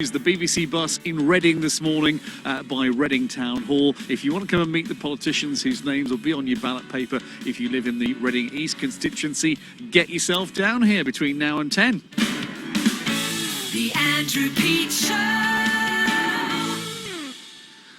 The BBC bus in Reading this morning by Reading Town Hall. If you want to come and meet the politicians whose names will be on your ballot paper if you live in the Reading East constituency, get yourself down here between now and 10. The Andrew Pete Show.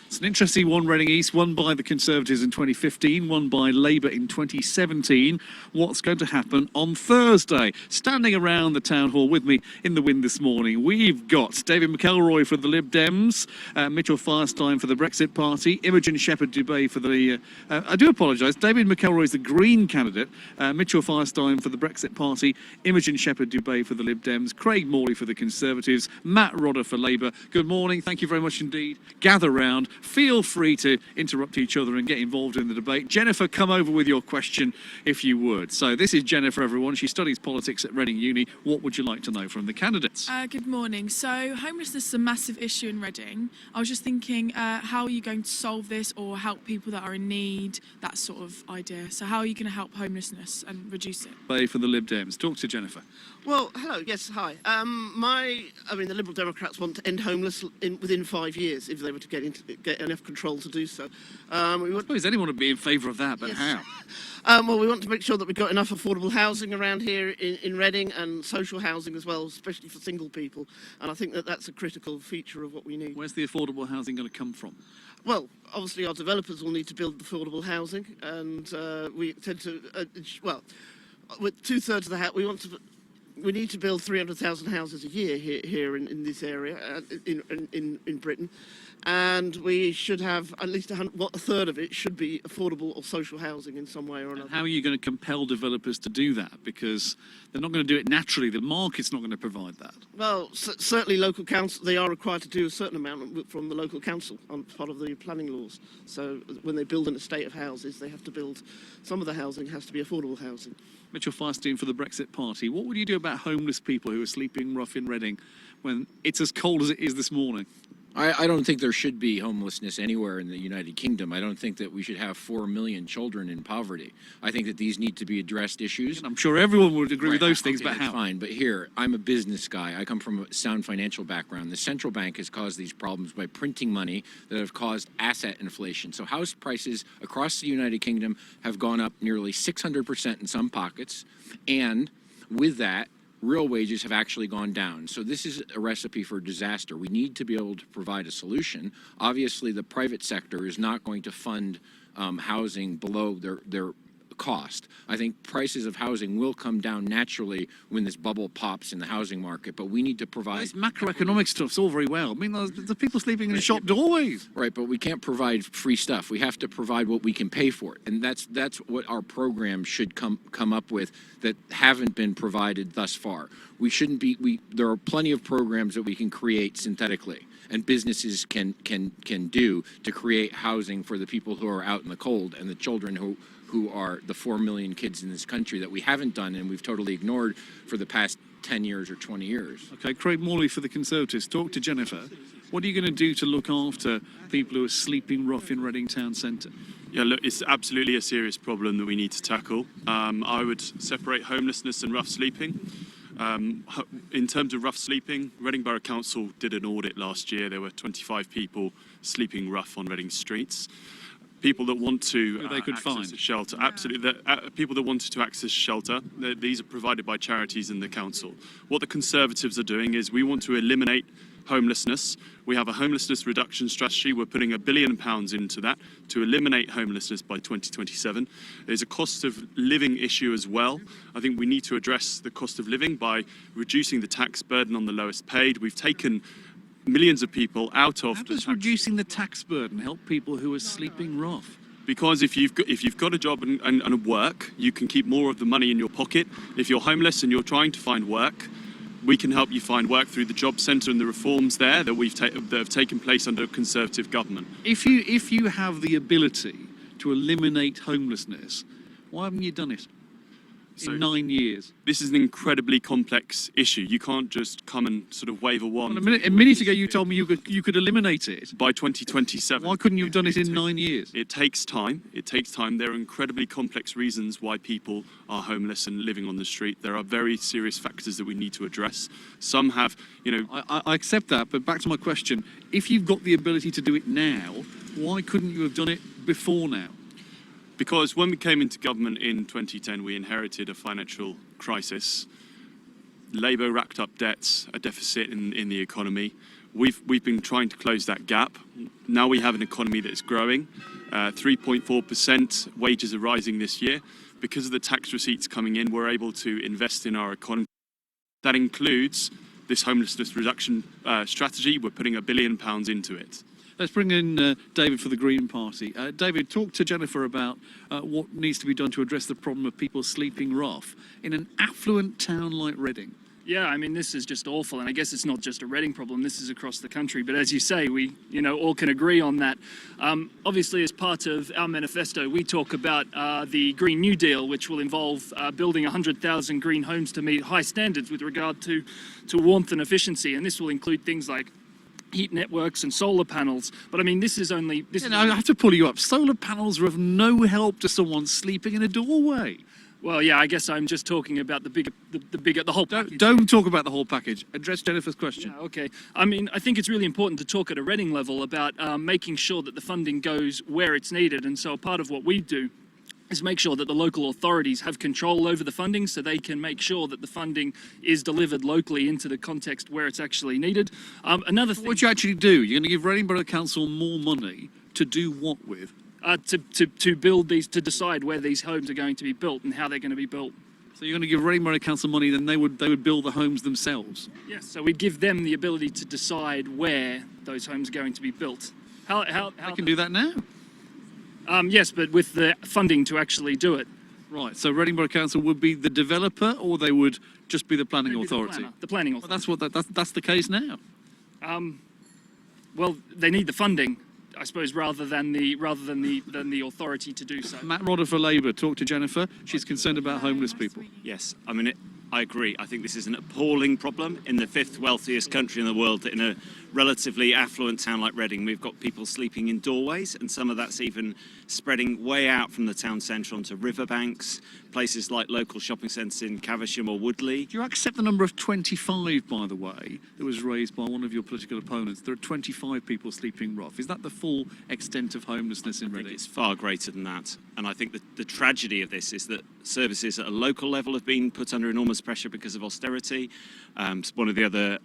It's an interesting one, Reading East, won by the Conservatives in 2015, won by Labour in 2017. What's going to happen on Thursday? Standing around the town hall with me in the wind this morning, we've got David McElroy for the Lib Dems, Mitchell Firestein for the Brexit Party, Imogen Shepherd-Dubey for the... I do apologise, David McElroy is the Green candidate, Mitchell Firestein for the Brexit Party, Imogen Shepherd-Dubey for the Lib Dems, Craig Morley for the Conservatives, Matt Rodder for Labour. Good morning, thank you very much indeed. Gather round. Feel free to interrupt each other and get involved in the debate. Jennifer, come over with your question if you would. So this is Jennifer, everyone. She studies politics at Reading Uni. What would you like to know from the candidates? Good morning. So homelessness is a massive issue in Reading. I was just thinking, how are you going to solve this or help people that are in need, that sort of idea? So how are you going to help homelessness and reduce it? For the Lib Dems. Talk to Jennifer. Well, hello, yes, hi. The Liberal Democrats want to end homelessness within 5 years if they were to get enough control to do so. I suppose anyone would be in favour of that, but yes. How? Well, we want to make sure that we've got enough affordable housing around here in Reading and social housing as well, especially for single people. And I think that that's a critical feature of what we need. Where's the affordable housing going to come from? Well, obviously our developers will need to build affordable housing, and we tend to, with two-thirds of the house, we need to build 300,000 houses a year here in this area, in Britain, and we should have at least a third of it should be affordable or social housing in some way or another. And how are you going to compel developers to do that? Because they're not going to do it naturally. The market's not going to provide that. Well, certainly local council, they are required to do a certain amount from the local council on part of the planning laws. So when they build an estate of houses, they have to build, some of the housing has to be affordable housing. Mitchell Firestein for the Brexit Party. What would you do about homeless people who are sleeping rough in Reading when it's as cold as it is this morning? I don't think there should be homelessness anywhere in the United Kingdom. I don't think that we should have 4 million children in poverty. I think that these need to be addressed issues. And I'm sure everyone would agree with those things, but how? Fine, but here, I'm a business guy. I come from a sound financial background. The central bank has caused these problems by printing money that have caused asset inflation. So house prices across the United Kingdom have gone up nearly 600% in some pockets, and with that, real wages have actually gone down. So this is a recipe for disaster. We need to be able to provide a solution. Obviously, the private sector is not going to fund housing below their cost. I think prices of housing will come down naturally when this bubble pops in the housing market, but we need to provide... This macroeconomic stuff's all very well. I mean, the people sleeping in the shop doorways. Right, but we can't provide free stuff. We have to provide what we can pay for it. And that's what our program should come up with that haven't been provided thus far. We shouldn't be... There are plenty of programs that we can create synthetically and businesses can do to create housing for the people who are out in the cold and the children who are the 4 million kids in this country that we haven't done and we've totally ignored for the past 10 years or 20 years. Okay, Craig Morley for the Conservatives. Talk to Jennifer. What are you going to do to look after people who are sleeping rough in Reading Town Centre? Yeah, look, it's absolutely a serious problem that we need to tackle. I would separate homelessness and rough sleeping. In terms of rough sleeping, Reading Borough Council did an audit last year. There were 25 people sleeping rough on Reading streets. People that want to access a shelter, absolutely. People that wanted to access shelter, these are provided by charities and the council. What the Conservatives are doing is we want to eliminate homelessness. We have a homelessness reduction strategy. We're putting £1 billion into that to eliminate homelessness by 2027. There's a cost of living issue as well. I think we need to address the cost of living by reducing the tax burden on the lowest paid. We've taken millions of people out of... How does reducing the tax burden help people who are sleeping rough? Because if you've got a job and work, you can keep more of the money in your pocket. If you're homeless and you're trying to find work, we can help you find work through the job centre and the reforms there that have taken place under a Conservative government. If you have the ability to eliminate homelessness, why haven't you done it? So in 9 years. this is an incredibly complex issue. You can't just come and sort of wave a wand. Well, a minute ago, you told me you could eliminate it. By 2027. Why couldn't you have done it in 9 years? It takes time. It takes time. There are incredibly complex reasons why people are homeless and living on the street. There are very serious factors that we need to address. Some have, I accept that, but back to my question. If you've got the ability to do it now, why couldn't you have done it before now? Because when we came into government in 2010, we inherited a financial crisis. Labour racked up debts, a deficit in the economy. We've been trying to close that gap. Now we have an economy that's growing. 3.4% wages are rising this year. Because of the tax receipts coming in, we're able to invest in our economy. That includes this homelessness reduction strategy. We're putting £1 billion into it. Let's bring in David for the Green Party. David, talk to Jennifer about what needs to be done to address the problem of people sleeping rough in an affluent town like Reading. Yeah, I mean, this is just awful, and I guess it's not just a Reading problem, this is across the country, but as you say, we, all can agree on that. Obviously, as part of our manifesto, we talk about the Green New Deal, which will involve building 100,000 green homes to meet high standards with regard to warmth and efficiency, and this will include things like heat networks and solar panels. But I mean, this is only... I have to pull you up. Solar panels are of no help to someone sleeping in a doorway. Well, yeah, I guess I'm just talking about the whole package. Don't talk about the whole package. Address Jennifer's question. Yeah, okay. I mean, I think it's really important to talk at a Reading level about making sure that the funding goes where it's needed. And so part of what we do is make sure that the local authorities have control over the funding so they can make sure that the funding is delivered locally into the context where it's actually needed. Another thing... What do you actually do? You're going to give Reading Borough Council more money to do what with? To build these, to decide where these homes are going to be built and how they're going to be built. So you're going to give Reading Borough Council money, then they would build the homes themselves? Yes, so we give them the ability to decide where those homes are going to be built. How they can do that now? Yes, but with the funding to actually do it. Right, so Reading Borough Council would be the developer, or they would just be the planning authority? The planning authority. Well, that's the case now. Well, they need the funding, I suppose, rather than the authority to do so. Matt Rodder for Labour, talk to Jennifer. She's concerned about homeless people. Yes, I mean, I agree. I think this is an appalling problem in the fifth wealthiest country in the world. In a relatively affluent town like Reading, we've got people sleeping in doorways, and some of that's even spreading way out from the town centre onto riverbanks, places like local shopping centres in Caversham or Woodley. Do you accept the number of 25, by the way, that was raised by one of your political opponents? There are 25 people sleeping rough. Is that the full extent of homelessness in Reading? It's far greater than that. And I think the tragedy of this is that services at a local level have been put under enormous pressure because of austerity. One of the other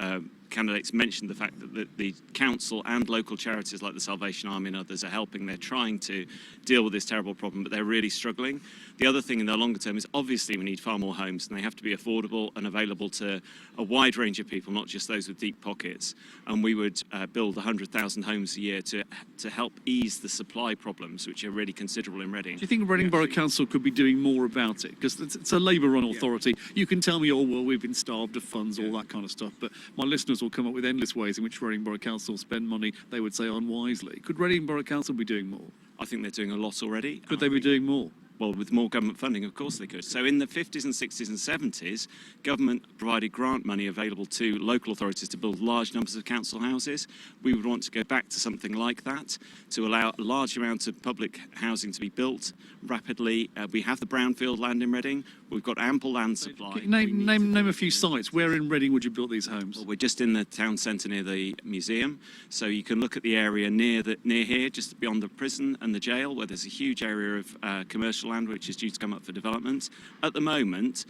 candidates mentioned the fact that the council and local charities like the Salvation Army and others are helping. They're trying to deal with this terrible problem, but they're really struggling. The other thing in the longer term is obviously we need far more homes, and they have to be affordable and available to a wide range of people, not just those with deep pockets. And we would build 100,000 homes a year to help ease the supply problems, which are really considerable in Reading. Do you think Reading Borough Council could be doing more about it? Because it's a Labour-run authority. You can tell me, oh, well, we've been starved of funds, all that kind of stuff, but my listeners will come up with endless ways in which Reading Borough Council spend money, they would say, unwisely. Could Reading Borough Council be doing more? I think they're doing a lot already. Could they be doing more? Well, with more government funding, of course they could. So in the 50s and 60s and 70s, government provided grant money available to local authorities to build large numbers of council houses. We would want to go back to something like that to allow a large amount of public housing to be built rapidly. We have the brownfield land in Reading. We've got ample land supply. Name a few sites. Where in Reading would you build these homes? Well, we're just in the town centre near the museum. So you can look at the area near here, just beyond the prison and the jail, where there's a huge area of commercial land which is due to come up for development. At the moment,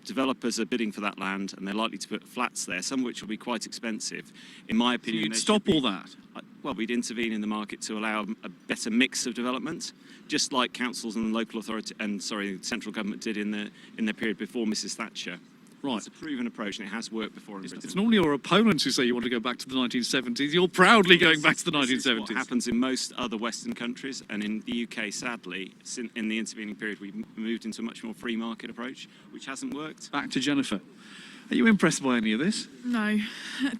developers are bidding for that land, and they're likely to put flats there, some of which will be quite expensive. In my opinion, So you'd stop all that? Well, we'd intervene in the market to allow a better mix of development, just like councils and local authority central government did in the period before Mrs. Thatcher. Right. It's a proven approach, and it has worked before in Britain. It's normally your opponents who say you want to go back to the 1970s. You're proudly going back to the 1970s. This is what happens in most other Western countries, and in the UK, sadly, in the intervening period, we moved into a much more free market approach, which hasn't worked. Back to Jennifer. Are you impressed by any of this? No,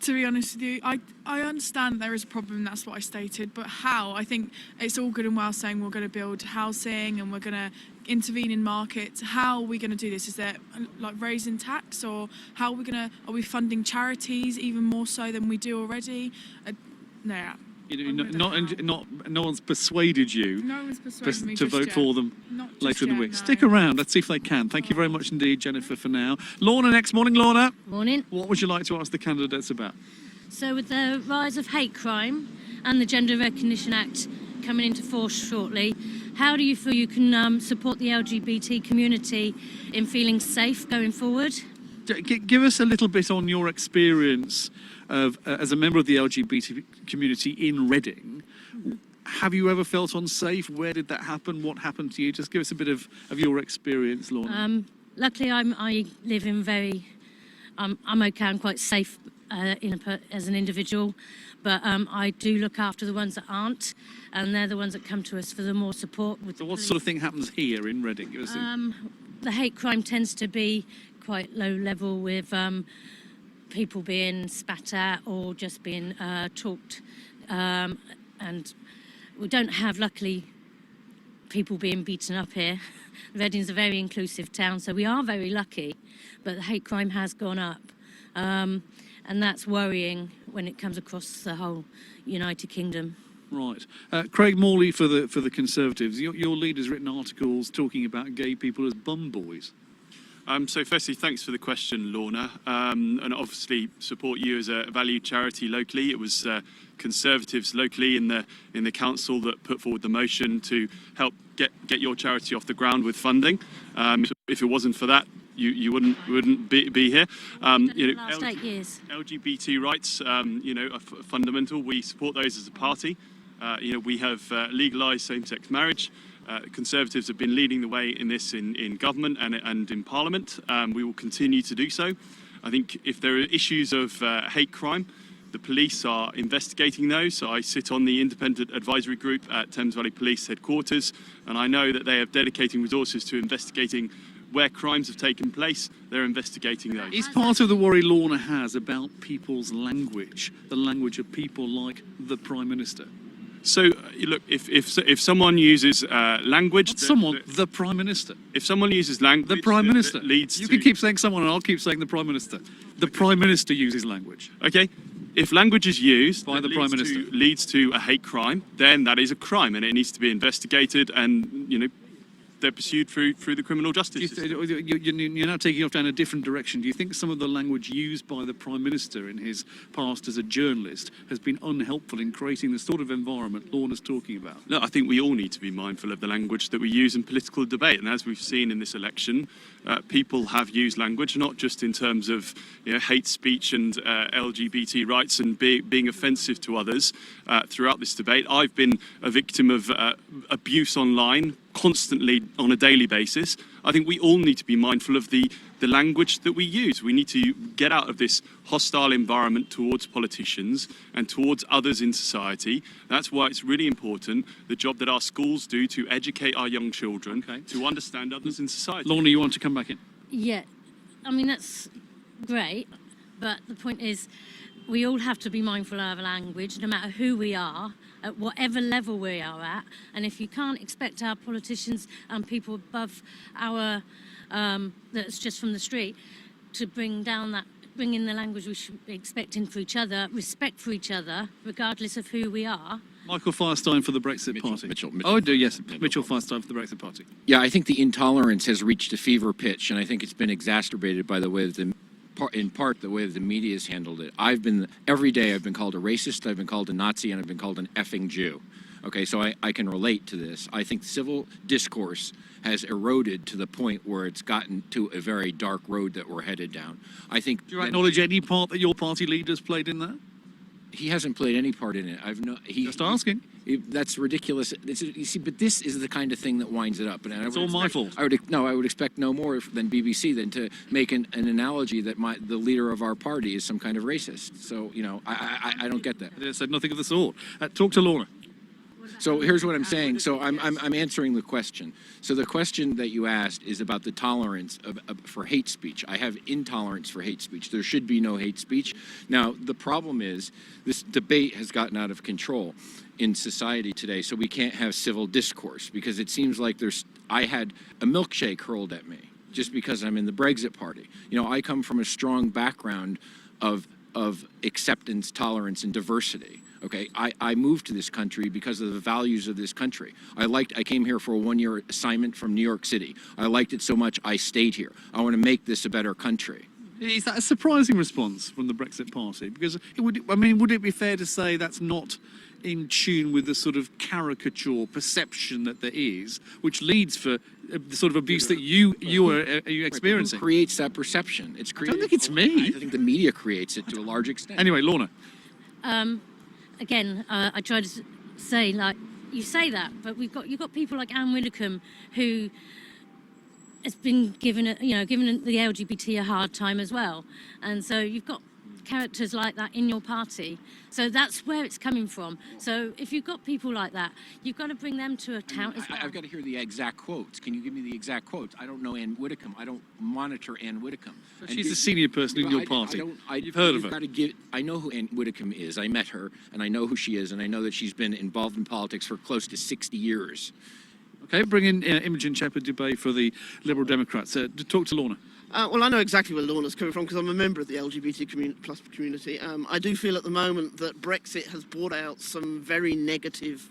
to be honest with you, I understand there is a problem, that's what I stated, but how? I think it's all good and well saying we're going to build housing and we're going to intervene in markets. How are we going to do this? Is there like raising tax, or how are we funding charities even more so than we do already? No. No one's persuaded you No one's persuaded me to just vote yet. for them Not just later in the yet, week. no. Stick around. Let's see if they can. Thank you very much indeed, Jennifer, for now. Lorna next. Morning, Lorna. Morning. What would you like to ask the candidates about? So with the rise of hate crime and the Gender Recognition Act coming into force shortly, how do you feel you can support the LGBT community in feeling safe going forward? Give us a little bit on your experience of as a member of the LGBT community in Reading. Have you ever felt unsafe? Where did that happen? What happened to you? Just give us a bit of your experience, Lorna. Luckily, I live in I'm okay. I'm quite safe as an individual, but I do look after the ones that aren't, and they're the ones that come to us for the more support. So what sort of thing happens here in Reading? Give us The hate crime tends to be quite low level, with people being spat at or just being talked, and we don't have, luckily, people being beaten up here. Reading's a very inclusive town, so we are very lucky, but the hate crime has gone up, and that's worrying when it comes across the whole United Kingdom. Right. Craig Morley for the Conservatives. Your leader's written articles talking about gay people as bum boys. So firstly, thanks for the question, Lorna, and obviously support you as a valued charity locally. It was Conservatives locally in the council that put forward the motion to help get your charity off the ground with funding. If it wasn't for that, you wouldn't be here. Last 8 years. LGBT rights, are fundamental. We support those as a party. We have legalised same-sex marriage. Conservatives have been leading the way in this in government and in Parliament. We will continue to do so. I think if there are issues of hate crime, the police are investigating those. So I sit on the independent advisory group at Thames Valley Police headquarters, and I know that they are dedicating resources to investigating where crimes have taken place. They're investigating those. Is part of the worry Lorna has about people's language, the language of people like the Prime Minister? So, look, if someone uses language... The Prime Minister. If someone uses language... The Prime Minister. You can keep saying someone and I'll keep saying the Prime Minister. The Prime Minister uses language. Okay. If language is used by the Prime Minister leads to a hate crime, then that is a crime and it needs to be investigated and, they're pursued through the criminal justice system. You're now taking off down a different direction. Do you think some of the language used by the Prime Minister in his past as a journalist has been unhelpful in creating the sort of environment Lorna's talking about? No, I think we all need to be mindful of the language that we use in political debate. And as we've seen in this election, people have used language, not just in terms of hate speech and LGBT rights and being offensive to others throughout this debate. I've been a victim of abuse online constantly on a daily basis. I think we all need to be mindful of the language that we use. We need to get out of this hostile environment towards politicians and towards others in society. That's why it's really important, the job that our schools do to educate our young children to understand others in society. Lorna, you want to come back in? Yeah, I mean, that's great, but the point is we all have to be mindful of our language, no matter who we are, at whatever level we are at. And if you can't expect our politicians and people above our, that's just from the street, to bring in the language we should be expecting for each other, respect for each other, regardless of who we are. Michael Firestein for the Brexit Party. Mitchell. Oh, I do, yes. Mitchell Firestein for the Brexit Party. Yeah, I think the intolerance has reached a fever pitch, and I think it's been exacerbated by the way that in part the way that the media has handled it. Every day I've been called a racist, I've been called a Nazi, and I've been called an effing Jew. Okay, so I can relate to this. I think civil discourse has eroded to the point where it's gotten to a very dark road that we're headed down. I think. Do you acknowledge any part that your party leader's played in that? He hasn't played any part in it. Just asking. That's ridiculous. You see, but this is the kind of thing that winds it up. And it's all my fault. I would expect no more than BBC than to make an analogy that the leader of our party is some kind of racist. So, I don't get that. I said nothing of the sort. Talk to Lorna. So here's what I'm saying. So I'm answering the question. So the question that you asked is about the tolerance for hate speech. I have intolerance for hate speech. There should be no hate speech. Now, the problem is this debate has gotten out of control in society today, so we can't have civil discourse because it seems like I had a milkshake hurled at me just because I'm in the Brexit party. You know, I come from a strong background of acceptance, tolerance, and diversity. Okay, I moved to this country because of the values of this country. I came here for a one-year assignment from New York City. I liked it so much I stayed here. I want to make this a better country. Is that a surprising response from the Brexit Party? Because would it be fair to say that's not in tune with the sort of caricature perception that there is, which leads for the sort of abuse that you are experiencing? Who creates that perception? It's created. I don't think it's me. I think the media creates it to a large extent. Anyway, Lorna. Again, I try to say, like, you say that, but you've got people like Anne Widdecombe who has been given the LGBT a hard time as well, and so you've got characters like that in your party. So that's where it's coming from. So if you've got people like that, you've got to bring them to account as well. I've got to hear the exact quotes. Can you give me the exact quotes? I don't know Anne Widdecombe. I don't monitor Anne Widdecombe. She's the senior person in your party. You've heard of her. I know who Anne Widdecombe is. I met her, and I know who she is, and I know that she's been involved in politics for close to 60 years. Okay, bring in Imogen Shepherd-Dubey for the Liberal Democrats. Talk to Lorna. Well, I know exactly where Lorna's coming from because I'm a member of the LGBT plus community. I do feel at the moment that Brexit has brought out some very negative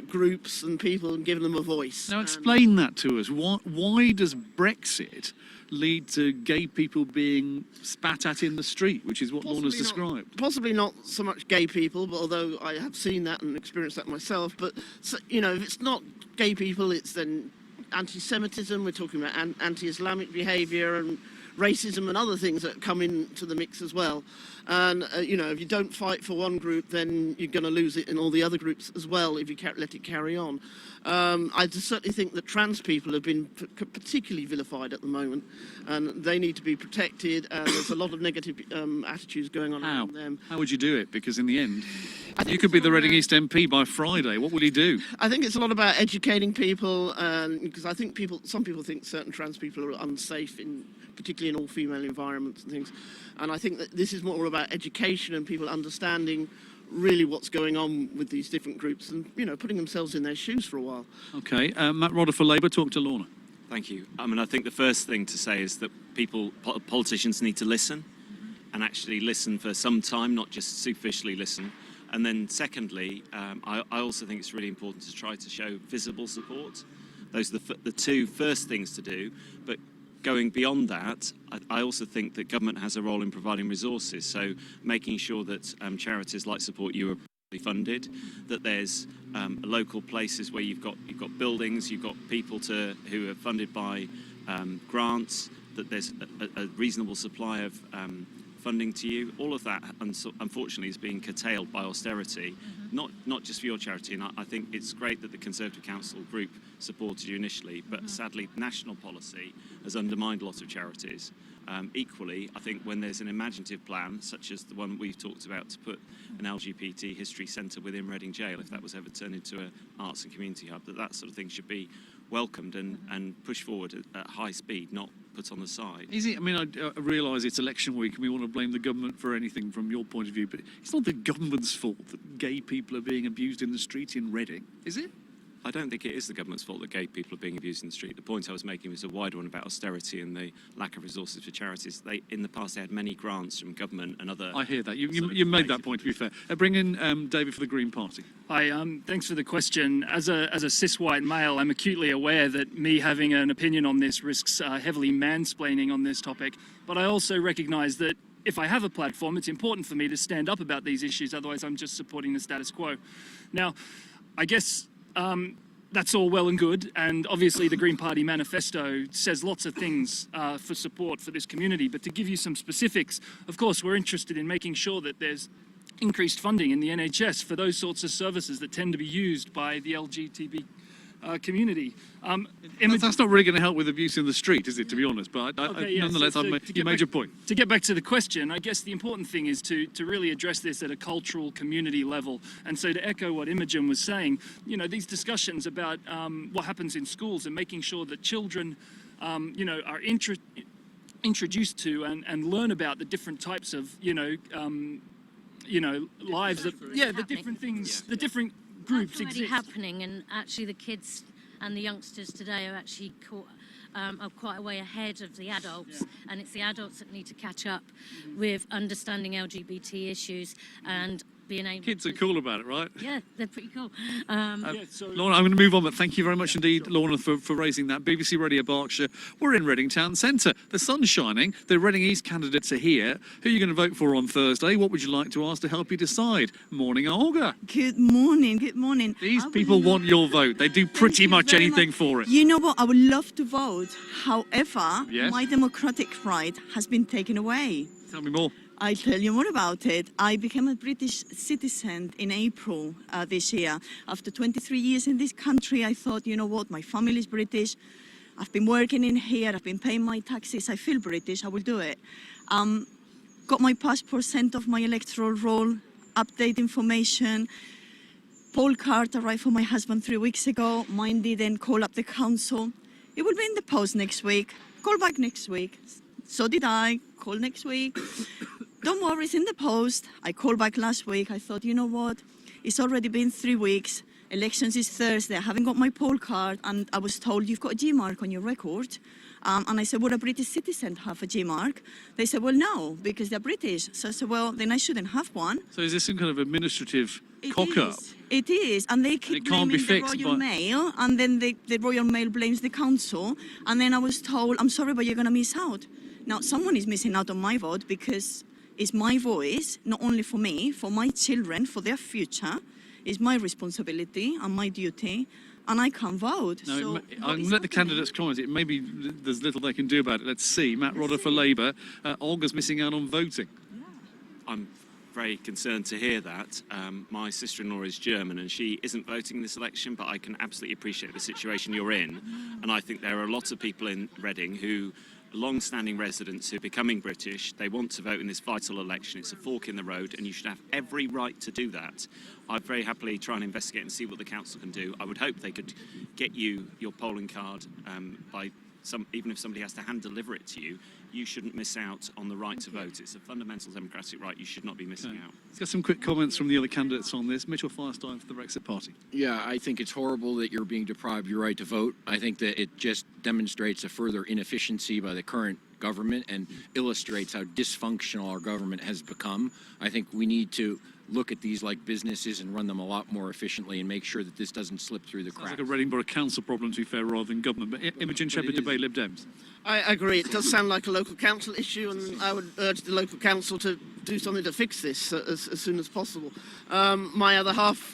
groups and people and given them a voice. Now explain that to us. Why does Brexit lead to gay people being spat at in the street, which is what Lorna's described? Possibly not so much gay people, but although I have seen that and experienced that myself. But, if it's not gay people, it's then anti-Semitism. We're talking about anti-Islamic behaviour and racism and other things that come into the mix as well. And, if you don't fight for one group, then you're going to lose it in all the other groups as well if you let it carry on. I certainly think that trans people have been particularly vilified at the moment, and they need to be protected, and there's a lot of negative attitudes going on around them. How would you do it? Because in the end, you could be the Reading East MP by Friday. What would he do? I think it's a lot about educating people, because I think some people think certain trans people are unsafe, particularly in all-female environments and things. And I think that this is more about education and people understanding really what's going on with these different groups and, putting themselves in their shoes for a while. Okay, Matt Rodder for Labour, talk to Lorna. Thank you. I think the first thing to say is that politicians need to listen and actually listen for some time, not just superficially listen. And then secondly, I also think it's really important to try to show visible support. Those are the two first things to do. But going beyond that, I also think that government has a role in providing resources. So making sure that charities like Support You are properly funded, that there's local places where you've got buildings, you've got people who are funded by grants, that there's a reasonable supply of funding to you. All of that, unfortunately, is being curtailed by austerity, not just for your charity. And I think it's great that the Conservative Council group supported you initially, but sadly, national policy has undermined a lot of charities. Equally, I think when there's an imaginative plan, such as the one we've talked about, to put an LGBT history centre within Reading Jail, if that was ever turned into an arts and community hub, that sort of thing should be welcomed and pushed forward at high speed, not put on the side. Is it? I realise it's election week and we want to blame the government for anything from your point of view, but it's not the government's fault that gay people are being abused in the street in Reading, is it? I don't think it is the government's fault that gay people are being abused in the street. The point I was making was a wider one about austerity and the lack of resources for charities. In the past, they had many grants from government and other... I hear that. You made that point, to be fair. Bring in David for the Green Party. Hi, thanks for the question. As a cis white male, I'm acutely aware that me having an opinion on this risks heavily mansplaining on this topic. But I also recognise that if I have a platform, it's important for me to stand up about these issues. Otherwise, I'm just supporting the status quo. Now, I guess... that's all well and good, and obviously the Green Party manifesto says lots of things for support for this community, but to give you some specifics, of course we're interested in making sure that there's increased funding in the NHS for those sorts of services that tend to be used by the community. That's not really going to help with abuse in the street, is it, to be honest? But nonetheless, you made your point. To get back to the question, I guess the important thing is to really address this at a cultural community level. And so to echo what Imogen was saying, these discussions about what happens in schools and making sure that children, are introduced to and learn about the different types of, lives that, the different things, the different groups That's already exist. happening, and actually the kids and the youngsters today are actually are quite a way ahead of the adults, and it's the adults that need to catch up with understanding LGBT issues and being able Kids to... are cool about it, right? Yeah, they're pretty cool. Lorna, I'm going to move on, but thank you very much indeed, Lorna, for raising that. BBC Radio Berkshire, we're in Reading Town Centre. The sun's shining, the Reading East candidates are here. Who are you going to vote for on Thursday? What would you like to ask to help you decide? Morning, Olga. Good morning, good morning. These people want your vote. They do pretty much anything for it. You know what? I would love to vote. However, Yes? my democratic right has been taken away. Tell me more. I'll tell you more about it. I became a British citizen in April this year. After 23 years in this country, I thought, you know what, my family is British. I've been working in here, I've been paying my taxes, I feel British, I will do it. Got my passport, sent off my electoral roll, update information. Poll card arrived for my husband 3 weeks ago. Mine didn't. Call up the council. It will be in the post next week. Call back next week. So did I. Call next week. Don't worry, it's in the post. I called back last week. I thought, you know what? It's already been 3 weeks. Elections is Thursday. I haven't got my poll card. And I was told, you've got a G mark on your record. And I said, would a British citizen have a G mark? They said, well, no, because they're British. So I said, well, then I shouldn't have one. So is this some kind of administrative cock-up? It is. And they keep It can't be blaming the fixed Royal Mail. And then the Royal Mail blames the council. And then I was told, I'm sorry, but you're going to miss out. Now, someone is missing out on my vote because it's my voice, not only for me, for my children, for their future. It's my responsibility and my duty, and I can't vote. No, so I'll let the candidates comment. It maybe there's little they can do about it. Let's see. Matt Rodder for Labour. Olga's missing out on voting. I'm very concerned to hear that. My sister-in-law is German and she isn't voting in this election, but I can absolutely appreciate the situation you're in. And I think there are lots of people in Reading who long-standing residents who are becoming British, they want to vote in this vital election. It's a fork in the road and you should have every right to do that. I'd very happily try and investigate and see what the council can do. I would hope they could get you your polling card even if somebody has to hand deliver it to you. You shouldn't miss out on the right to vote. It's a fundamental democratic right. You should not be missing out. Let's get some quick comments from the other candidates on this. Mitchell Firestein for the Brexit Party. Yeah, I think it's horrible that you're being deprived your right to vote. I think that it just demonstrates a further inefficiency by the current government and illustrates how dysfunctional our government has become. I think we need to look at these like businesses and run them a lot more efficiently and make sure that this doesn't slip through the cracks. Sounds like a Reading Borough Council problem, to be fair, rather than government. But Imogen Shepherd-Dubey, Lib Dems. I agree. It does sound like a local council issue, and I would urge the local council to do something to fix this as soon as possible. My other half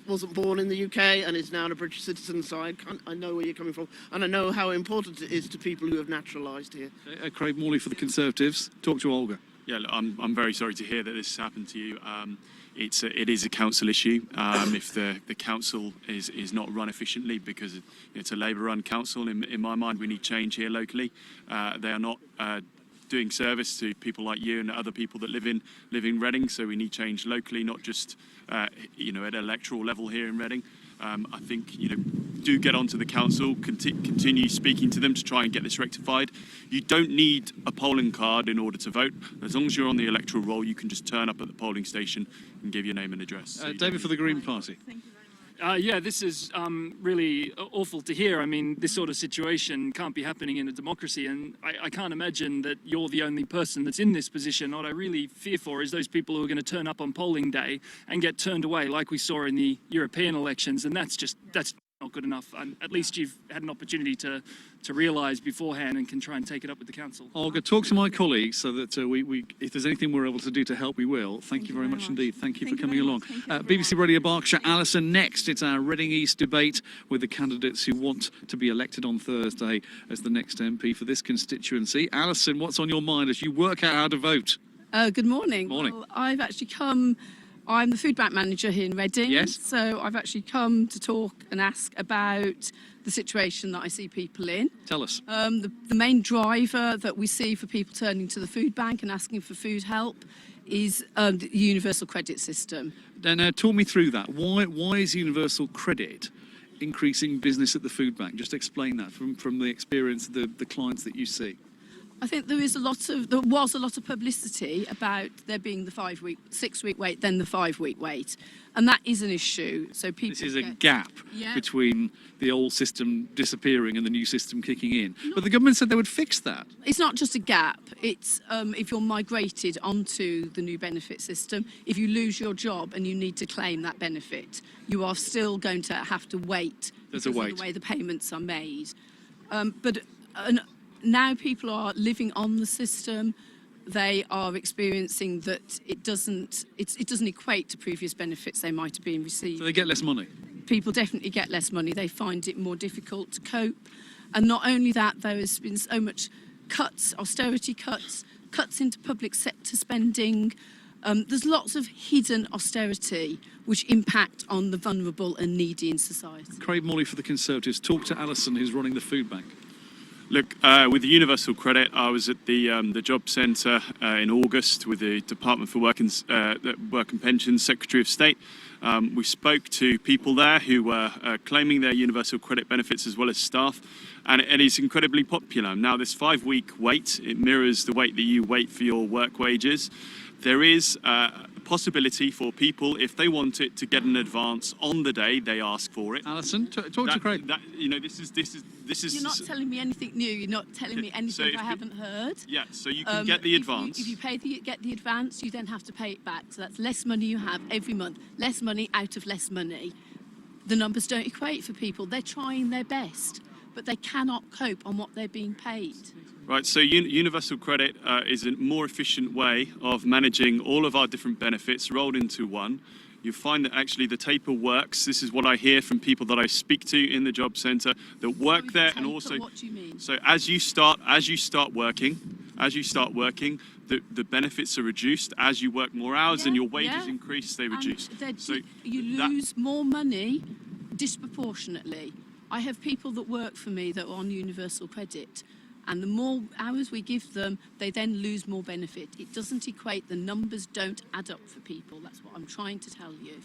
wasn't born in the UK and is now a British citizen, so I know where you're coming from, and I know how important it is to people who have naturalised here. Craig Morley for the Conservatives. Talk to Olga. Yeah, look, I'm very sorry to hear that this has happened to you. It is a council issue. If the council is not run efficiently, because it's a Labour-run council, in my mind, we need change here locally. They are not doing service to people like you and other people that live in Reading. So we need change locally, not just at an electoral level here in Reading. I think do get onto the council, continue speaking to them to try and get this rectified. You don't need a polling card in order to vote. As long as you're on the electoral roll, you can just turn up at the polling station and give your name and address. So David for the Green Party. Yeah, this is really awful to hear. I mean, this sort of situation can't be happening in a democracy, and I can't imagine that you're the only person that's in this position. What I really fear for is those people who are going to turn up on polling day and get turned away, like we saw in the European elections, and that's not good enough. And at least you've had an opportunity to realise beforehand and can try and take it up with the council. Olga, talk to my colleagues so that if there's anything we're able to do to help, we will. Thank you very much indeed. Thank you for coming along. BBC Radio Berkshire, Alison next. It's our Reading East debate with the candidates who want to be elected on Thursday as the next MP for this constituency. Alison, what's on your mind as you work out how to vote? Good morning. Morning. Well, I've actually come I'm the food bank manager here in Reading. Yes. So I've actually come to talk and ask about the situation that I see people in. Tell us. The main driver that we see for people turning to the food bank and asking for food help is the universal credit system. Now, talk me through that. Why is universal credit increasing business at the food bank? Just explain that from the experience of the clients that you see. I think there was a lot of publicity about there being the 6-week wait, then the 5-week wait, and that is an issue. So people. This is a gap between the old system disappearing and the new system kicking in. But the government said they would fix that. It's not just a gap. It's if you're migrated onto the new benefit system, if you lose your job and you need to claim that benefit, you are still going to have to wait. There's a because wait. of the way the payments are made. Now people are living on the system. They are experiencing that it doesn't equate to previous benefits they might have been receiving. So they get less money. People definitely get less money. They find it more difficult to cope. And not only that, there has been so much austerity cuts into public sector spending. There's lots of hidden austerity which impact on the vulnerable and needy in society. Craig Morley for the Conservatives. Talk to Alison, who's running the food bank. Look, with the universal credit, I was at the job centre in August with the Department for Work and Pensions Secretary of State. We spoke to people there who were claiming their universal credit benefits as well as staff, and it is incredibly popular. Now, this 5-week wait, it mirrors the wait that you wait for your work wages. There is a possibility for people, if they want it, to get an advance on the day they ask for it. Alison, talk to Craig. This is. You're not telling me anything new. You're not telling me anything I haven't heard. Yeah, so you can get the advance. If you get the advance, you then have to pay it back. So that's less money you have every month. Less money out of less money. The numbers don't equate for people. They're trying their best, but they cannot cope on what they're being paid. Right, so universal credit is a more efficient way of managing all of our different benefits rolled into one. You find that actually the taper works. This is what I hear from people that I speak to in the job centre that work there, and also. What do you mean? So as you start working, the benefits are reduced. As you work more hours and your wages increase, they reduce. So you lose more money disproportionately. I have people that work for me that are on universal credit. And the more hours we give them, they then lose more benefit. It doesn't equate. The numbers don't add up for people. That's what I'm trying to tell you.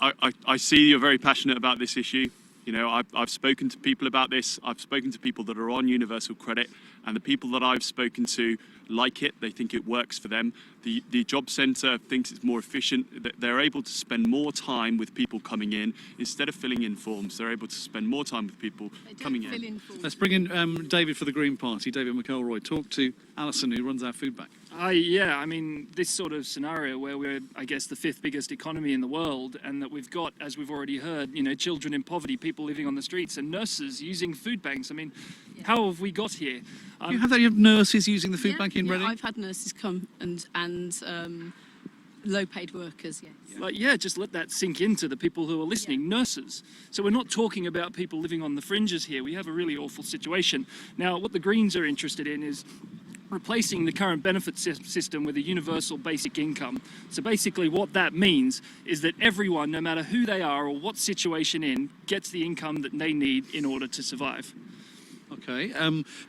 I see you're very passionate about this issue. You know, I've spoken to people about this. I've spoken to people that are on universal credit, and the people that I've spoken to like it. They think it works for them. The job centre thinks it's more efficient. They're able to spend more time with people coming in instead of filling in forms. They're able to spend more time with people coming in. Let's bring in David for the Green Party. David McElroy. Talk to Alison, who runs our food bank. I mean, this sort of scenario where we're, I guess, the 5th biggest economy in the world, and that we've got, as we've already heard, you know, children in poverty, people living on the streets, and nurses using food banks. I mean, how have we got here? You have nurses using the food bank in Reading? I've had nurses come and low-paid workers, yes. Well, just let that sink into the people who are listening. Nurses. So we're not talking about people living on the fringes here. We have a really awful situation. Now, what the Greens are interested in is replacing the current benefit system with a universal basic income. So basically what that means is that everyone, no matter who they are or what situation in, gets the income that they need in order to survive. Okay,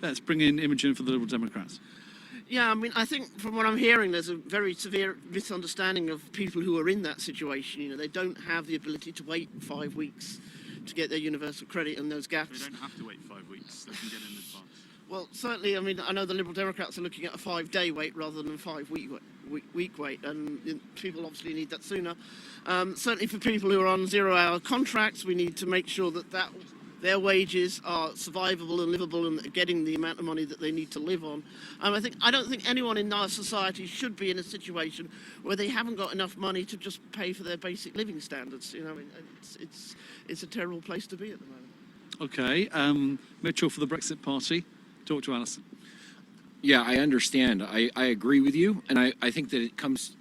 let's bring in Imogen for the Liberal Democrats. Yeah, I mean, I think from what I'm hearing, there's a very severe misunderstanding of people who are in that situation. You know, they don't have the ability to wait 5 weeks to get their universal credit and those gaps. They don't have to wait 5 weeks. They can get in advance. Well, certainly, I mean, I know the Liberal Democrats are looking at a 5-day wait rather than a 5-week wait, and people obviously need that sooner. Certainly for people who are on 0-hour contracts, we need to make sure that their wages are survivable and livable and getting the amount of money that they need to live on. I don't think anyone in our society should be in a situation where they haven't got enough money to just pay for their basic living standards. You know, I mean, it's a terrible place to be at the moment. Okay, Mitchell for the Brexit Party. Talk to Alison. Yeah, I understand. I agree with you, and I think that it comes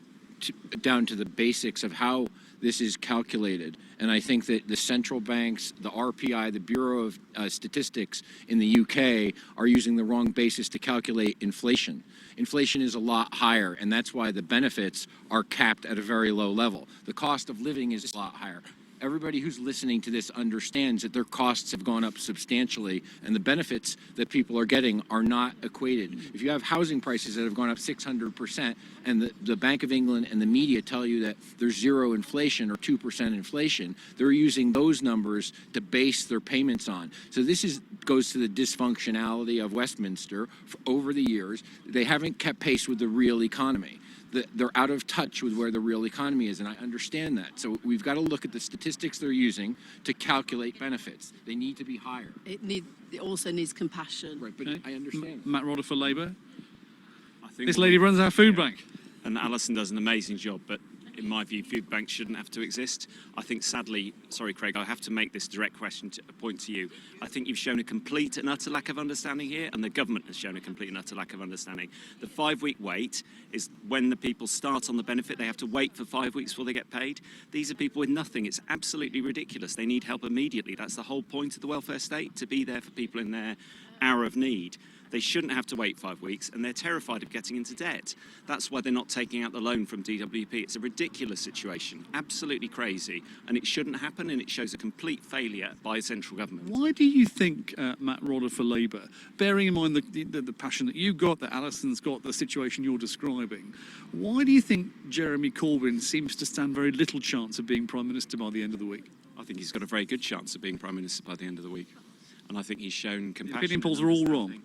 down to the basics of how this is calculated. And I think that the central banks, the RPI, the Bureau of Statistics in the UK are using the wrong basis to calculate inflation. Inflation is a lot higher, and that's why the benefits are capped at a very low level. The cost of living is a lot higher. Everybody who's listening to this understands that their costs have gone up substantially, and the benefits that people are getting are not equated. If you have housing prices that have gone up 600%, and the Bank of England and the media tell you that there's zero inflation or 2% inflation, they're using those numbers to base their payments on. So this goes to the dysfunctionality of Westminster over the years. They haven't kept pace with the real economy. They're out of touch with where the real economy is, and I understand that. So we've got to look at the statistics they're using to calculate benefits. They need to be higher. It also needs compassion. Right, but I understand. Matt Rodder for Labour. I think This lady runs our food bank. And Alison does an amazing job, but in my view, food banks shouldn't have to exist. I think, sadly, sorry, Craig, I have to make this direct point to you. I think you've shown a complete and utter lack of understanding here, and the government has shown a complete and utter lack of understanding. The 5-week wait is when the people start on the benefit. They have to wait for 5 weeks before they get paid. These are people with nothing. It's absolutely ridiculous. They need help immediately. That's the whole point of the welfare state, to be there for people in their hour of need. They shouldn't have to wait 5 weeks, and they're terrified of getting into debt. That's why they're not taking out the loan from DWP. It's a ridiculous situation, absolutely crazy, and it shouldn't happen, and it shows a complete failure by central government. Why do you think, Matt Rodder for Labour, bearing in mind the passion that you've got, that Alison's got, the situation you're describing, why do you think Jeremy Corbyn seems to stand very little chance of being Prime Minister by the end of the week? I think he's got a very good chance of being Prime Minister by the end of the week, and I think he's shown compassion. The opinion polls are all wrong.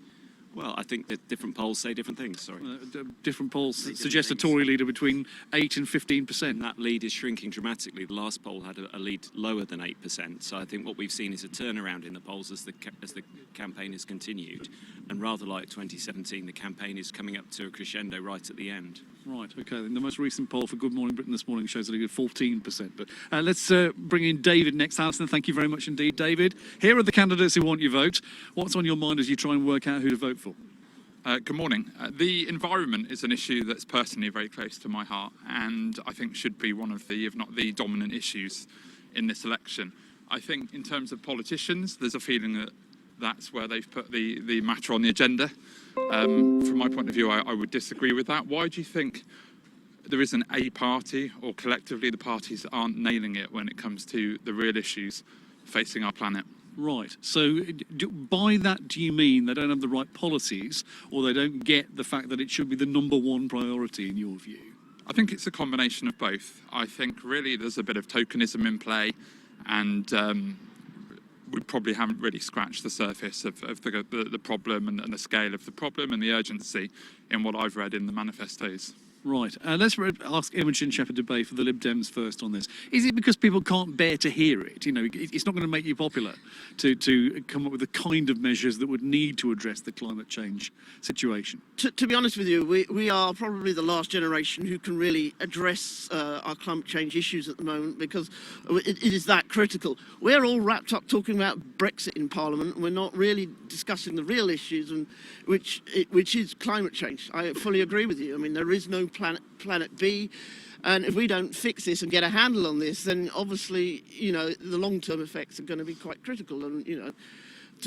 Well, I think that different polls say different things, sorry. Different polls suggest a Tory leader between 8 and 15%. That lead is shrinking dramatically. The last poll had a lead lower than 8%. So I think what we've seen is a turnaround in the polls as the campaign has continued. And rather like 2017, the campaign is coming up to a crescendo right at the end. Right, okay. The most recent poll for Good Morning Britain this morning shows a lead of 14%. But let's bring in David next. Alison, thank you very much indeed, David. Here are the candidates who want your vote. What's on your mind as you try and work out who to vote for? Good morning. The environment is an issue that's personally very close to my heart, and I think should be one of the, if not the dominant issues in this election. I think in terms of politicians, there's a feeling that that's where they've put the matter on the agenda. From my point of view, I would disagree with that. Why do you think there isn't a party, or collectively the parties aren't nailing it when it comes to the real issues facing our planet? Right. So by that, do you mean they don't have the right policies, or they don't get the fact that it should be the number one priority in your view? I think it's a combination of both. I think really there's a bit of tokenism in play, and we probably haven't really scratched the surface of the problem and the scale of the problem and the urgency in what I've read in the manifestos. Right. Let's ask Imogen Shepherd-Dubey for the Lib Dems first on this. Is it because people can't bear to hear it? You know, it's not going to make you popular to come up with the kind of measures that would need to address the climate change situation? To be honest with you, we are probably the last generation who can really address our climate change issues at the moment, because it is that critical. We're all wrapped up talking about Brexit in Parliament, and we're not really discussing the real issues, and which is climate change. I fully agree with you. I mean, there is no planet B, and if we don't fix this and get a handle on this, then obviously, you know, the long-term effects are going to be quite critical, and you know,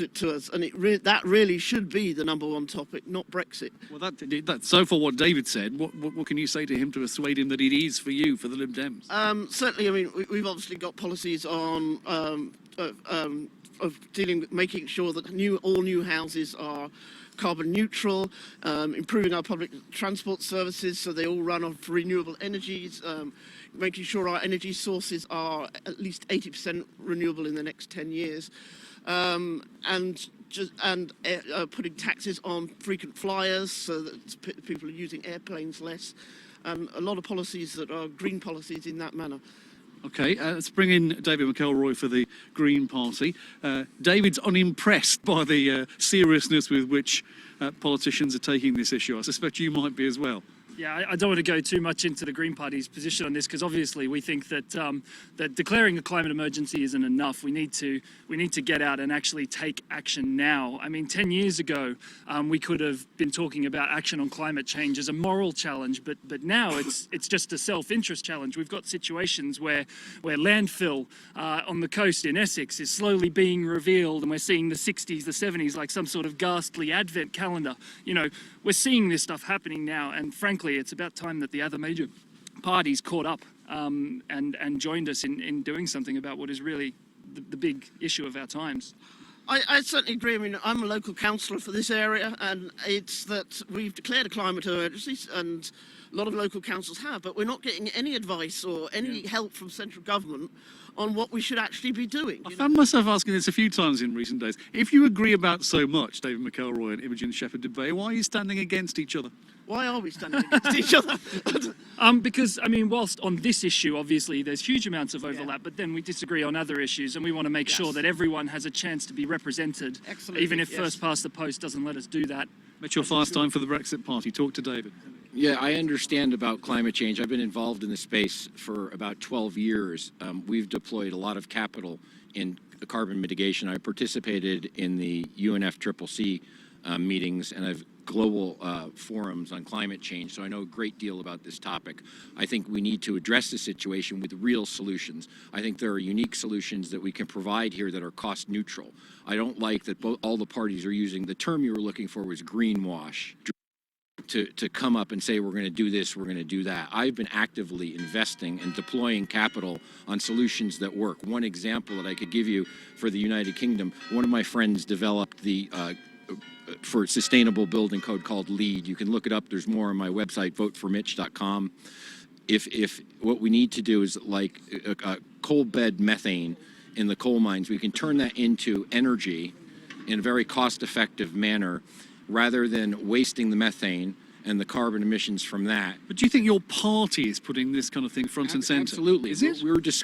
to us, and that really should be the number one topic, not Brexit. Well, that's so for what David said. What can you say to him to persuade him that it is for you, for the Lib Dems? Certainly, I mean, we've obviously got policies on of dealing with making sure that all new houses are carbon neutral, improving our public transport services so they all run off renewable energies, making sure our energy sources are at least 80% renewable in the next 10 years, and putting taxes on frequent flyers so that people are using airplanes less, and a lot of policies that are green policies in that manner. Okay, let's bring in David McElroy for the Green Party. David's unimpressed by the seriousness with which politicians are taking this issue. I suspect you might be as well. Yeah, I don't want to go too much into the Green Party's position on this because obviously we think that that declaring a climate emergency isn't enough. We need to get out and actually take action now. I mean, 10 years ago we could have been talking about action on climate change as a moral challenge, but now it's just a self-interest challenge. We've got situations where landfill on the coast in Essex is slowly being revealed, and we're seeing the 60s, the 70s like some sort of ghastly advent calendar. You know, we're seeing this stuff happening now, and frankly, it's about time that the other major parties caught up and joined us in doing something about what is really the big issue of our times. I certainly agree. I mean, I'm a local councillor for this area, and it's that we've declared a climate emergency, and a lot of local councils have, but we're not getting any advice or any help from central government on what we should actually be doing. I found myself asking this a few times in recent days. If you agree about so much, David McElroy and Imogen Shepherd-Dubey, why are you standing against each other? Why are we standing against each other? Because, I mean, whilst on this issue, obviously, there's huge amounts of overlap, but then we disagree on other issues, and we want to make sure that everyone has a chance to be represented, even if first past the post doesn't let us do that. Mitchell Firestein for the Brexit Party. Talk to David. Yeah, I understand about climate change. I've been involved in the space for about 12 years. We've deployed a lot of capital in carbon mitigation. I participated in the UNFCCC meetings, and I've global forums on climate change, so I know a great deal about this topic. I think we need to address the situation with real solutions. I think there are unique solutions that we can provide here that are cost neutral. I don't like that all the parties are using, the term you were looking for was greenwash, to come up and say we're going to do this, we're going to do that. I've been actively investing and deploying capital on solutions that work. One example that I could give you for the United Kingdom, one of my friends developed the for sustainable building code called LEED. You can look it up. There's more on my website, voteformitch.com. If what we need to do is like coal bed methane in the coal mines, we can turn that into energy in a very cost-effective manner rather than wasting the methane and the carbon emissions from that. But do you think your party is putting this kind of thing front and centre? Absolutely. Is it?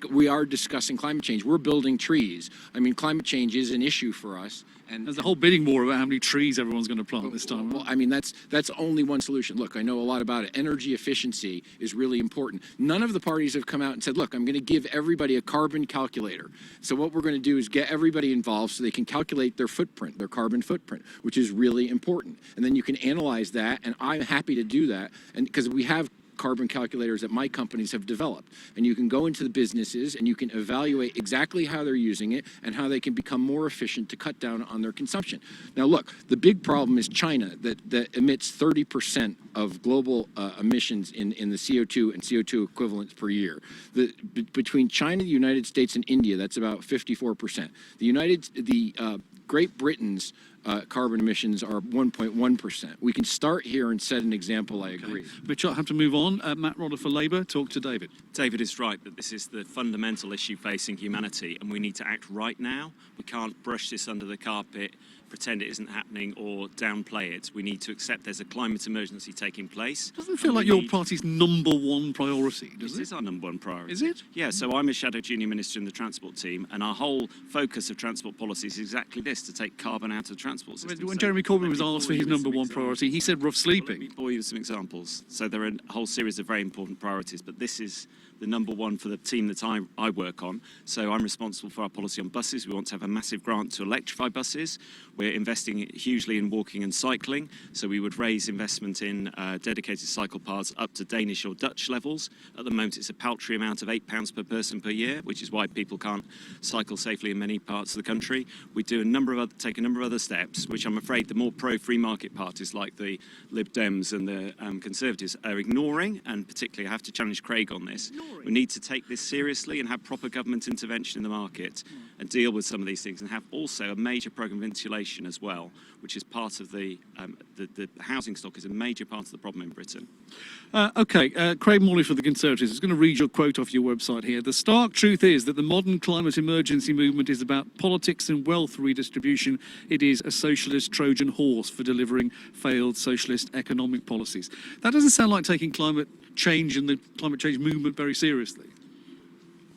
We are discussing climate change. We're building trees. I mean, climate change is an issue for us. And there's a whole bidding war about how many trees everyone's going to plant this time. Well, I mean, that's only one solution. Look, I know a lot about it. Energy efficiency is really important. None of the parties have come out and said, look, I'm going to give everybody a carbon calculator. So what we're going to do is get everybody involved so they can calculate their footprint, their carbon footprint, which is really important. And then you can analyze that, and I'm happy to do that, and because we have carbon calculators that my companies have developed, and you can go into the businesses and you can evaluate exactly how they're using it and how they can become more efficient to cut down on their consumption. Now look, the big problem is China that emits 30% of global emissions in the CO2 and CO2 equivalents per year. Between China, the United States, and India, that's about 54%. Great Britain's carbon emissions are 1.1%. We can start here and set an example, I agree. Mitchell, I have to move on. Matt Rodder for Labour, talk to David. David is right that this is the fundamental issue facing humanity, and we need to act right now. We can't brush this under the carpet, pretend it isn't happening, or downplay it. We need to accept there's a climate emergency taking place. Doesn't feel like your party's number one priority, does it? This is our number one priority. Is it? Yeah, so I'm a shadow junior minister in the transport team, and our whole focus of transport policy is exactly this, to take carbon out of the transport system. When Jeremy Corbyn was asked for his number one priority, he said rough sleeping. Let me bore you with some examples. So there are a whole series of very important priorities, but this is the number one for the team that I work on. So I'm responsible for our policy on buses. We want to have a massive grant to electrify buses. We're investing hugely in walking and cycling. So we would raise investment in dedicated cycle paths up to Danish or Dutch levels. At the moment, it's a paltry amount of £8 per person per year, which is why people can't cycle safely in many parts of the country. We do take a number of other steps, which I'm afraid the more pro-free market parties like the Lib Dems and the Conservatives are ignoring, and particularly I have to challenge Craig on this. We need to take this seriously and have proper government intervention in the market and deal with some of these things, and have also a major programme of insulation as well, which is part of the housing stock is a major part of the problem in Britain. Craig Morley for the Conservatives. I was going to read your quote off your website here. The stark truth is that the modern climate emergency movement is about politics and wealth redistribution. It is a socialist Trojan horse for delivering failed socialist economic policies. That doesn't sound like taking climate change and the climate change movement very seriously.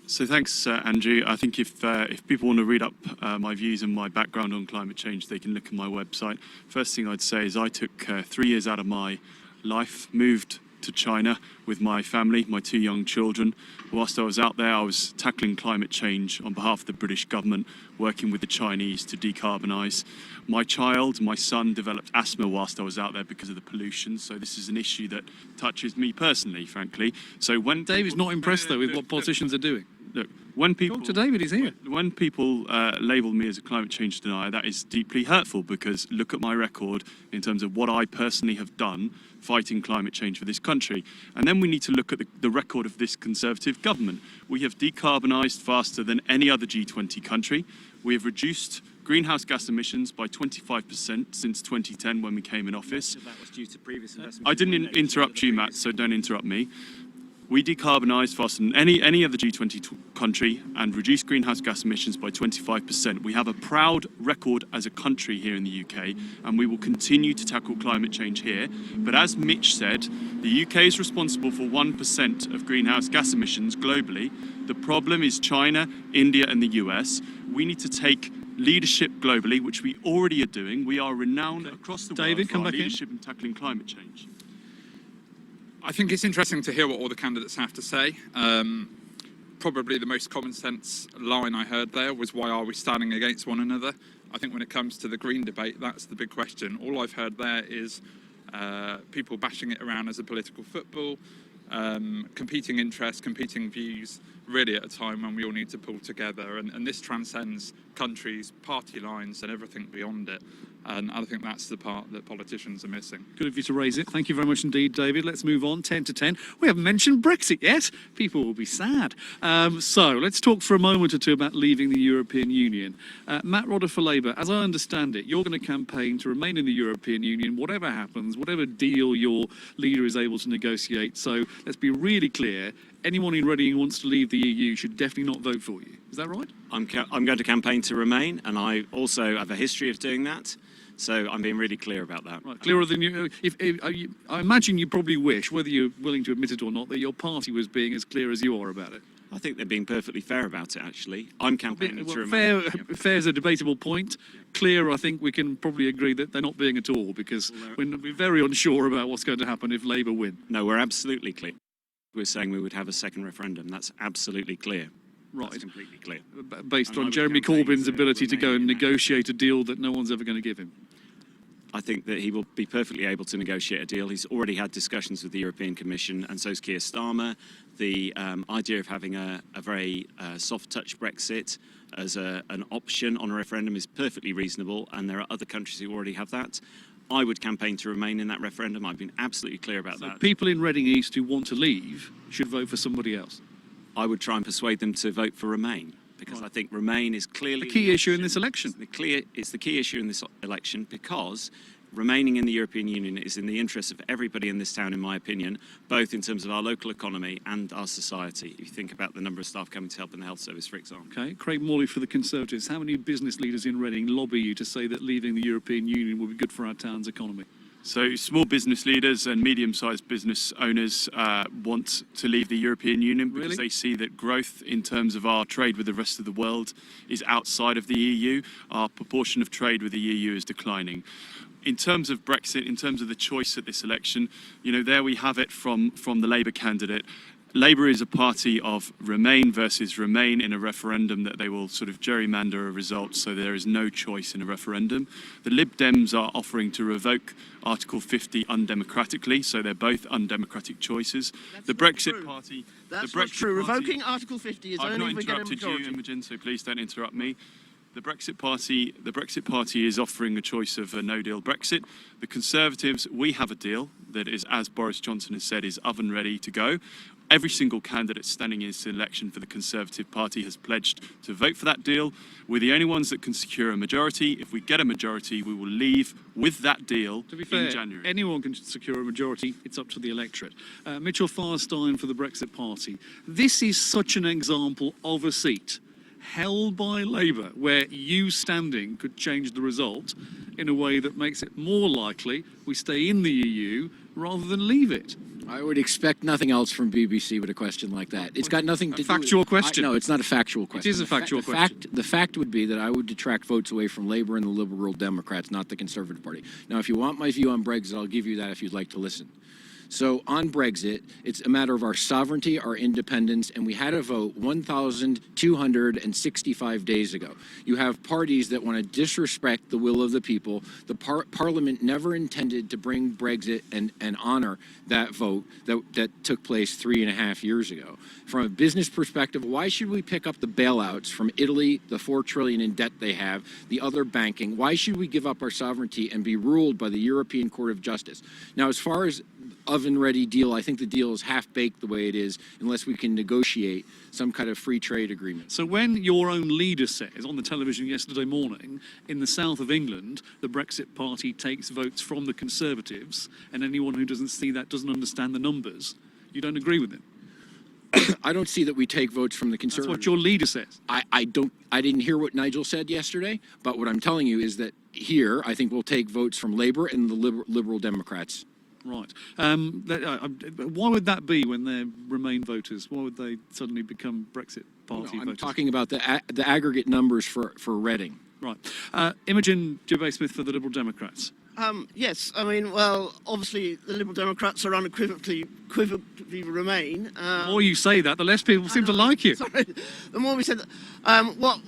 So thanks, Andrew. I think if people want to read up my views and my background on climate change, they can look at my website. First thing I'd say is I took 3 years out of my life, moved to China with my family, my 2 young children. Whilst I was out there, I was tackling climate change on behalf of the British government, working with the Chinese to decarbonise. My son, developed asthma whilst I was out there because of the pollution. So this is an issue that touches me personally, frankly. So when David's not impressed, though, with what politicians are doing. Look, when people Talk to David, he's here. When people label me as a climate change denier, that is deeply hurtful, because look at my record in terms of what I personally have done fighting climate change for this country. And then we need to look at the record of this Conservative government. We have decarbonised faster than any other G20 country. We have reduced greenhouse gas emissions by 25% since 2010 when we came in office. That was due to previous investment. I didn't interrupt you, Matt, so don't interrupt me. We decarbonised faster than any other G20 country and reduced greenhouse gas emissions by 25%. We have a proud record as a country here in the UK, and we will continue to tackle climate change here. But as Mitch said, the UK is responsible for 1% of greenhouse gas emissions globally. The problem is China, India and the US. We need to take leadership globally, which we already are doing. We are renowned across the world for our leadership in tackling climate change. I think it's interesting to hear what all the candidates have to say. Probably the most common sense line I heard there was, why are we standing against one another? I think when it comes to the Green debate, that's the big question. All I've heard there is people bashing it around as a political football, competing interests, competing views, really at a time when we all need to pull together. And this transcends countries, party lines and everything beyond it. And I think that's the part that politicians are missing. Good of you to raise it. Thank you very much indeed, David. Let's move on. 10 to 10. We haven't mentioned Brexit yet. People will be sad. So let's talk for a moment or two about leaving the European Union. Matt Rodder for Labour, as I understand it, you're going to campaign to remain in the European Union, whatever happens, whatever deal your leader is able to negotiate. So let's be really clear. Anyone in Reading who wants to leave the EU should definitely not vote for you. Is that right? I'm going to campaign to remain, and I also have a history of doing that. So I'm being really clear about that. Right, clearer than you. I imagine you probably wish, whether you're willing to admit it or not, that your party was being as clear as you are about it. I think they're being perfectly fair about it, actually. I'm campaigning to remain. Fair is a debatable point. Clear, I think we can probably agree that they're not being at all, because we're very unsure about what's going to happen if Labour win. No, we're absolutely clear. We're saying we would have a second referendum. That's absolutely clear. Right. That's completely clear. Based on Jeremy Corbyn's ability to go and negotiate a deal that no one's ever going to give him. I think that he will be perfectly able to negotiate a deal. He's already had discussions with the European Commission, and so's Keir Starmer. The idea of having a very soft-touch Brexit as an option on a referendum is perfectly reasonable, and there are other countries who already have that. I would campaign to remain in that referendum. I've been absolutely clear about that. People in Reading East who want to leave should vote for somebody else. I would try and persuade them to vote for Remain, because I think Remain is clearly the key issue in this election. It's the key issue in this election, because remaining in the European Union is in the interest of everybody in this town, in my opinion, both in terms of our local economy and our society. If you think about the number of staff coming to help in the health service, for example. Okay, Craig Morley for the Conservatives. How many business leaders in Reading lobby you to say that leaving the European Union will be good for our town's economy? So small business leaders and medium-sized business owners want to leave the European Union because they see that growth in terms of our trade with the rest of the world is outside of the EU. Our proportion of trade with the EU is declining. In terms of Brexit, in terms of the choice at this election, you know, there we have it from the Labour candidate. Labour is a party of Remain versus Remain in a referendum that they will sort of gerrymander a result, so there is no choice in a referendum. The Lib Dems are offering to revoke Article 50 undemocratically, so they're both undemocratic choices. That's the Brexit Party... That's the not Brexit true. Party, Revoking Article 50 is only if we get a majority. I've not interrupted you, Imogen, so please don't interrupt me. The Brexit Party is offering a choice of a no-deal Brexit. The Conservatives, we have a deal that is, as Boris Johnson has said, is oven ready to go. Every single candidate standing in this election for the Conservative Party has pledged to vote for that deal. We're the only ones that can secure a majority. If we get a majority, we will leave with that deal in January. Anyone can secure a majority. It's up to the electorate. Mitchell Firestein for the Brexit Party. This is such an example of a seat held by Labour, where you standing could change the result in a way that makes it more likely we stay in the EU rather than leave it. I would expect nothing else from BBC with a question like that. It's got nothing to do with... factual question. No, it's not a factual question. It is a factual question. The fact would be that I would detract votes away from Labour and the Liberal Democrats, not the Conservative Party. Now, if you want my view on Brexit, I'll give you that if you'd like to listen. So on Brexit, it's a matter of our sovereignty, our independence, and we had a vote 1,265 days ago. You have parties that want to disrespect the will of the people. The Parliament never intended to bring Brexit and honor that vote that took place 3.5 years ago. From a business perspective, why should we pick up the bailouts from Italy, the $4 trillion in debt they have, the other banking? Why should we give up our sovereignty and be ruled by the European Court of Justice? Now, as far as oven-ready deal, I think the deal is half-baked the way it is, unless we can negotiate some kind of free trade agreement. So when your own leader says on the television yesterday morning, in the south of England, the Brexit party takes votes from the Conservatives, and anyone who doesn't see that doesn't understand the numbers, you don't agree with him? I don't see that we take votes from the Conservatives. That's what your leader says. I didn't hear what Nigel said yesterday, but what I'm telling you is that here, I think we'll take votes from Labour and the Liberal Democrats. Right. Why would that be when they're Remain voters? Why would they suddenly become Brexit party voters? I'm talking about the aggregate numbers for Reading. Right. Imogen Dubey-Smith for the Liberal Democrats. Yes, I mean, well, obviously the Liberal Democrats are unequivocally Remain. The more you say that, the less people seem to like you. Sorry, the more we said that. What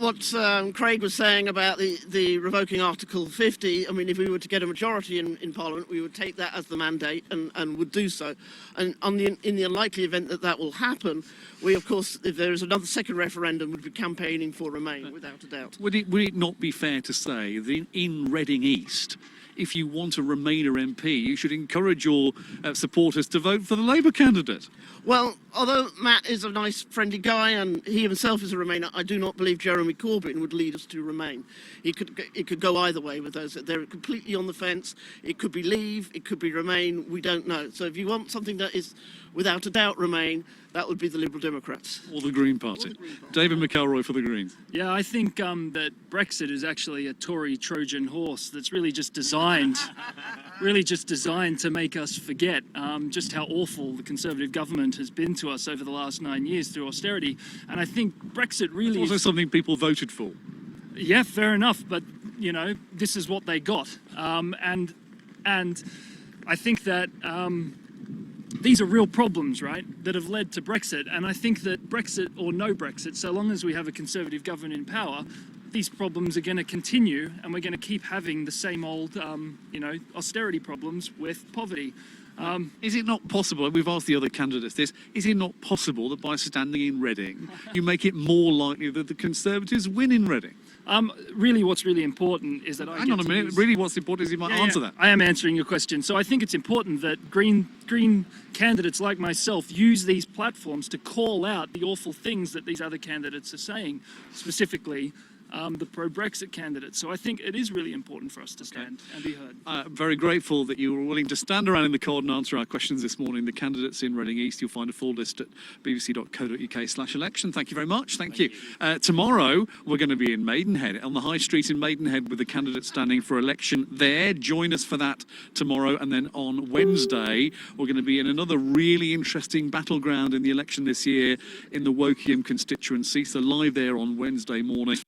Craig was saying about the revoking Article 50, I mean, if we were to get a majority in Parliament, we would take that as the mandate and would do so. And in the unlikely event that that will happen, we, of course, if there is another second referendum, would be campaigning for Remain, without a doubt. Would it not be fair to say that in Reading East, if you want a Remainer MP, you should encourage your supporters to vote for the Labour candidate? Well, although Matt is a nice, friendly guy and he himself is a Remainer, I do not believe Jeremy Corbyn would lead us to Remain. It could go either way with those. They're completely on the fence. It could be Leave, it could be Remain, we don't know. So if you want something that is without a doubt Remain, that would be the Liberal Democrats. Or the Green Party. David McElroy for the Greens. Yeah, I think that Brexit is actually a Tory Trojan horse that's really just designed to make us forget just how awful the Conservative government has been to us over the last 9 years through austerity. And I think Brexit really is also something people voted for. Yeah, fair enough, but you know, this is what they got, and I think that these are real problems, right, that have led to Brexit. And I think that Brexit or no Brexit, so long as we have a Conservative government in power, these problems are going to continue, and we're going to keep having the same old, austerity problems with poverty. Is it not possible, we've asked the other candidates this, is it not possible that by standing in Reading, you make it more likely that the Conservatives win in Reading? Really, what's really important is that Hang on a minute. Really, what's important is you might answer that. I am answering your question. So I think it's important that green candidates like myself use these platforms to call out the awful things that these other candidates are saying, specifically the pro-Brexit candidates. So I think it is really important for us to stand and be heard. I'm very grateful that you were willing to stand around in the cold and answer our questions this morning. The candidates in Reading East, you'll find a full list at bbc.co.uk/election. Thank you very much. Thank you. Tomorrow, we're going to be in Maidenhead, on the High Street in Maidenhead, with the candidates standing for election there. Join us for that tomorrow. And then on Wednesday, we're going to be in another really interesting battleground in the election this year in the Wokingham constituency. So live there on Wednesday morning.